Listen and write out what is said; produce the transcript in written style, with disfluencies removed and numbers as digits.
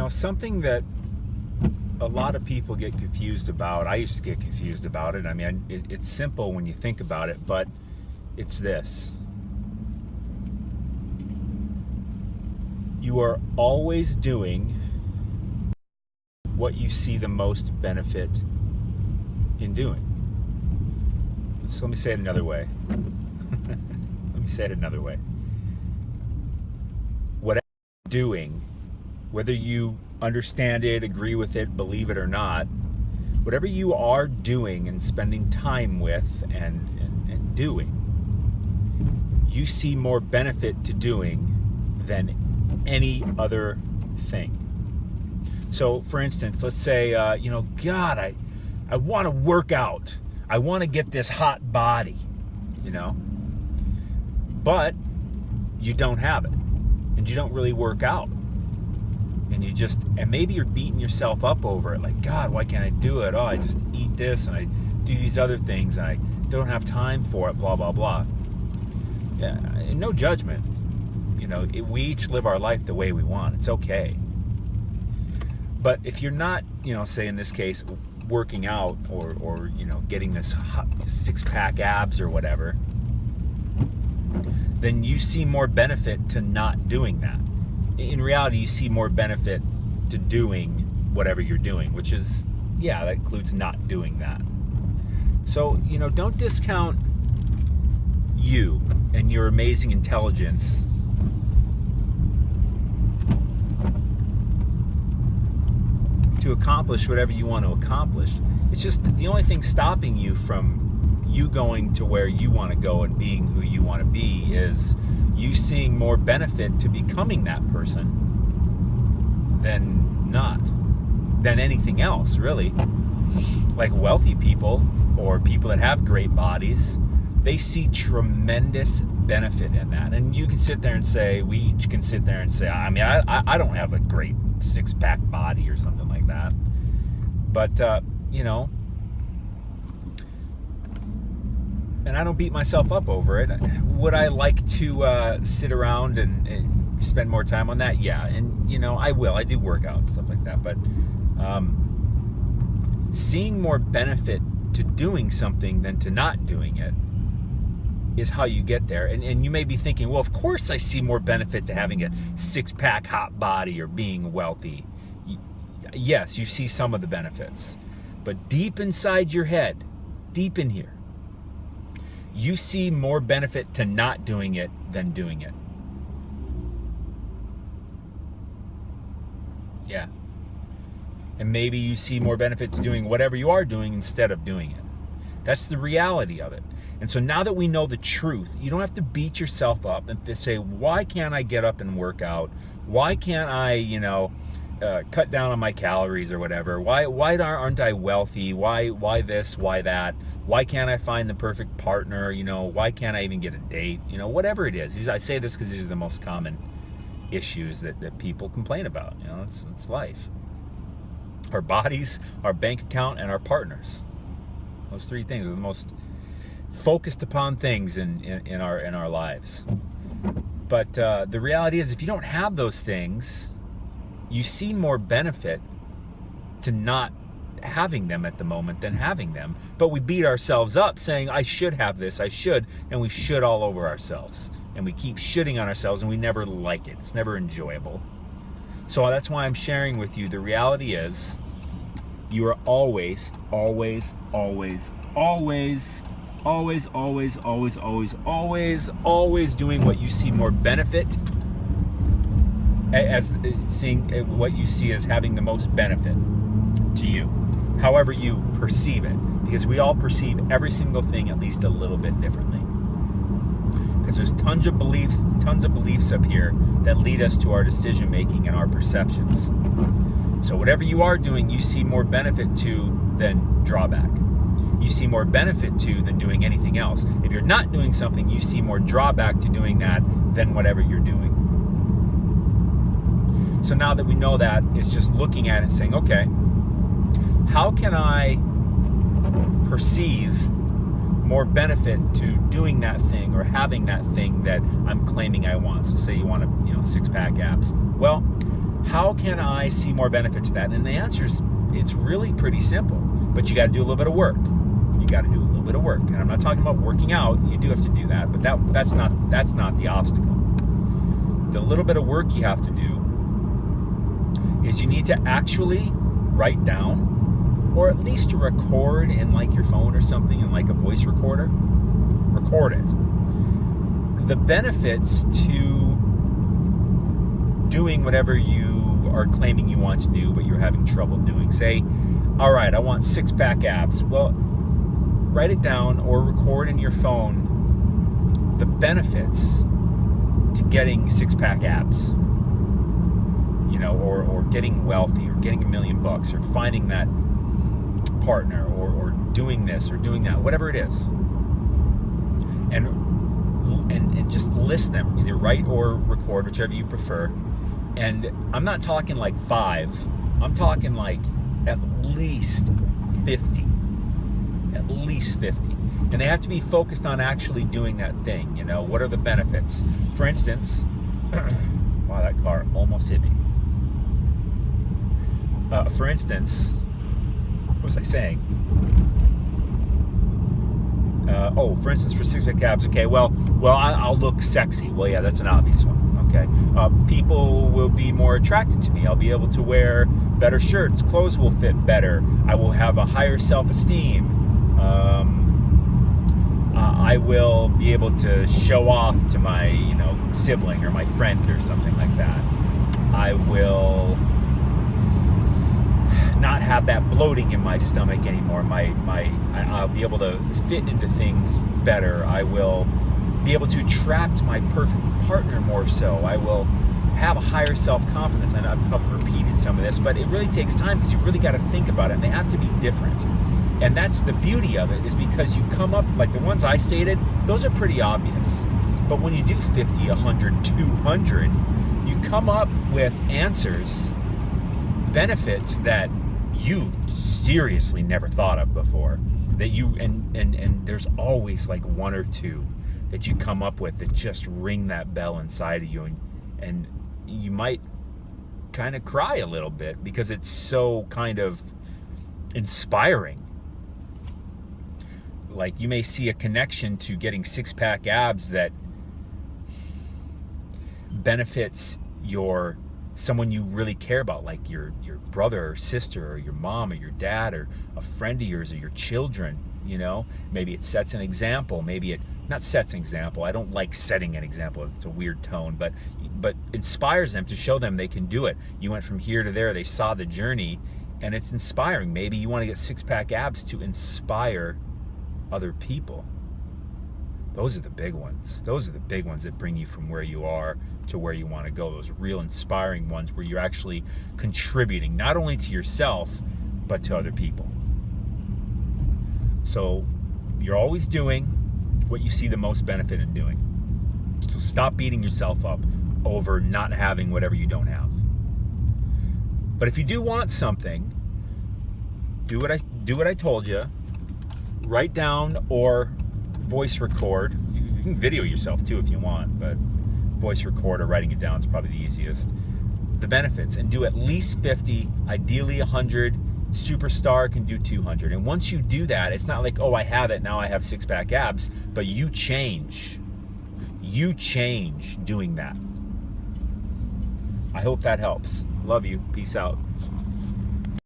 something that a lot of people get confused about. I used to get confused about it. I mean, it's simple when you think about it, but it's this. You are always doing what you see the most benefit in doing. So let me say it another way. Whatever you're doing, whether you understand it, agree with it, believe it or not, whatever you are doing and spending time with and doing, you see more benefit to doing than any other thing. So, for instance, let's say, God, I want to work out. I want to get this hot body, but you don't have it, and you don't really work out. And maybe you're beating yourself up over it. Like, God, why can't I do it? Oh, I just eat this and I do these other things and I don't have time for it, blah, blah, blah. Yeah, no judgment. We each live our life the way we want. It's okay. But if you're not, say in this case, working out or getting this hot six-pack abs or whatever, then you see more benefit to not doing that. In reality, you see more benefit to doing whatever you're doing, which is, that includes not doing that. So, don't discount you and your amazing intelligence to accomplish whatever you want to accomplish. It's just the only thing stopping you from you going to where you want to go and being who you want to be is you seeing more benefit to becoming that person than anything else, really. Like wealthy people or people that have great bodies, they see tremendous benefit in that. And you can sit there and say, we each can sit there and say, I mean, I don't have a great six-pack body or something like that. But, and I don't beat myself up over it. Would I like to sit around and spend more time on that? Yeah, and I will. I do work out and stuff like that. But seeing more benefit to doing something than to not doing it is how you get there. And you may be thinking, well, of course I see more benefit to having a six-pack hot body or being wealthy. Yes, you see some of the benefits. But deep inside your head, deep in here, you see more benefit to not doing it than doing it. Yeah. And maybe you see more benefit to doing whatever you are doing instead of doing it. That's the reality of it. And so now that we know the truth, you don't have to beat yourself up and say, why can't I get up and work out? Why can't I, cut down on my calories or whatever? Why aren't I wealthy? Why this? Why that? Why can't I find the perfect partner? Why can't I even get a date? Whatever it is. I say this because these are the most common issues that people complain about. It's life. Our bodies, our bank account, and our partners. Those three things are the most focused upon things in our lives. But the reality is, if you don't have those things, you see more benefit to not having them at the moment than having them. But we beat ourselves up saying, I should have this, I should, and we should all over ourselves. And we keep shitting on ourselves and we never like it. It's never enjoyable. So that's why I'm sharing with you. The reality is, you are always, always, always, always, always, always, always, always, always, always doing what you see more benefit, as seeing what you see as having the most benefit to you, however you perceive it, because we all perceive every single thing at least a little bit differently. Because there's tons of beliefs up here that lead us to our decision making and our perceptions. So whatever you are doing, you see more benefit to than drawback. You see more benefit to than doing anything else. If you're not doing something, you see more drawback to doing that than whatever you're doing. So now that we know that, it's just looking at it and saying, okay, how can I perceive more benefit to doing that thing or having that thing that I'm claiming I want? So say you want a six-pack abs. Well, how can I see more benefit to that? And the answer is, it's really pretty simple, but you got to do a little bit of work. You got to do a little bit of work. And I'm not talking about working out. You do have to do that, but that's not the obstacle. The little bit of work you have to do is you need to actually write down, or at least record in like your phone or something, in like a voice recorder. Record it. The benefits to doing whatever you are claiming you want to do, but you're having trouble doing. Say, all right, I want 6-pack abs. Well, write it down or record in your phone the benefits to getting 6-pack abs, or getting wealthy, or getting $1 million, or finding that partner, or doing this or doing that, whatever it is, and just list them, either write or record, whichever you prefer. And I'm not talking like 5, I'm talking like at least 50. At least 50. And they have to be focused on actually doing that thing. What are the benefits? For instance, wow, that car almost hit me. For instance, what was I saying? For instance, for 6-pack abs, okay, well, I'll look sexy. Well, yeah, that's an obvious one. Okay, people will be more attracted to me. I'll be able to wear better shirts. Clothes will fit better. I will have a higher self-esteem. I will be able to show off to my, sibling or my friend or something like that. I will not have that bloating in my stomach anymore. I'll be able to fit into things better. I will be able to attract my perfect partner more so. I will have a higher self-confidence. And I've probably repeated some of this, but it really takes time because you really got to think about it, and they have to be different. And that's the beauty of it, is because you come up, like the ones I stated, those are pretty obvious. But when you do 50, 100, 200, you come up with answers, benefits that you seriously never thought of before. That you, and there's always like 1 or 2 that you come up with that just ring that bell inside of you, and you might kind of cry a little bit because it's so kind of inspiring. Like, you may see a connection to getting 6-pack abs that benefits someone you really care about, like your brother or sister, or your mom or your dad, or a friend of yours, or your children. Maybe it sets an example. Maybe it not sets an example. I don't like setting an example. It's a weird tone, but inspires them, to show them they can do it. You went from here to there. They saw the journey, and it's inspiring. Maybe you want to get 6-pack abs to inspire other people. Those are the big ones. Those are the big ones that bring you from where you are to where you want to go. Those real inspiring ones where you're actually contributing not only to yourself, but to other people. So you're always doing what you see the most benefit in doing. So stop beating yourself up over not having whatever you don't have. But if you do want something, do what I told you. Write down or voice record. You can video yourself too if you want, but voice record or writing it down is probably the easiest. The benefits, and do at least 50, ideally 100. Superstar can do 200. And once you do that, it's not like, oh, I have it, now I have 6-pack abs, but you change. You change doing that. I hope that helps. Love you. Peace out.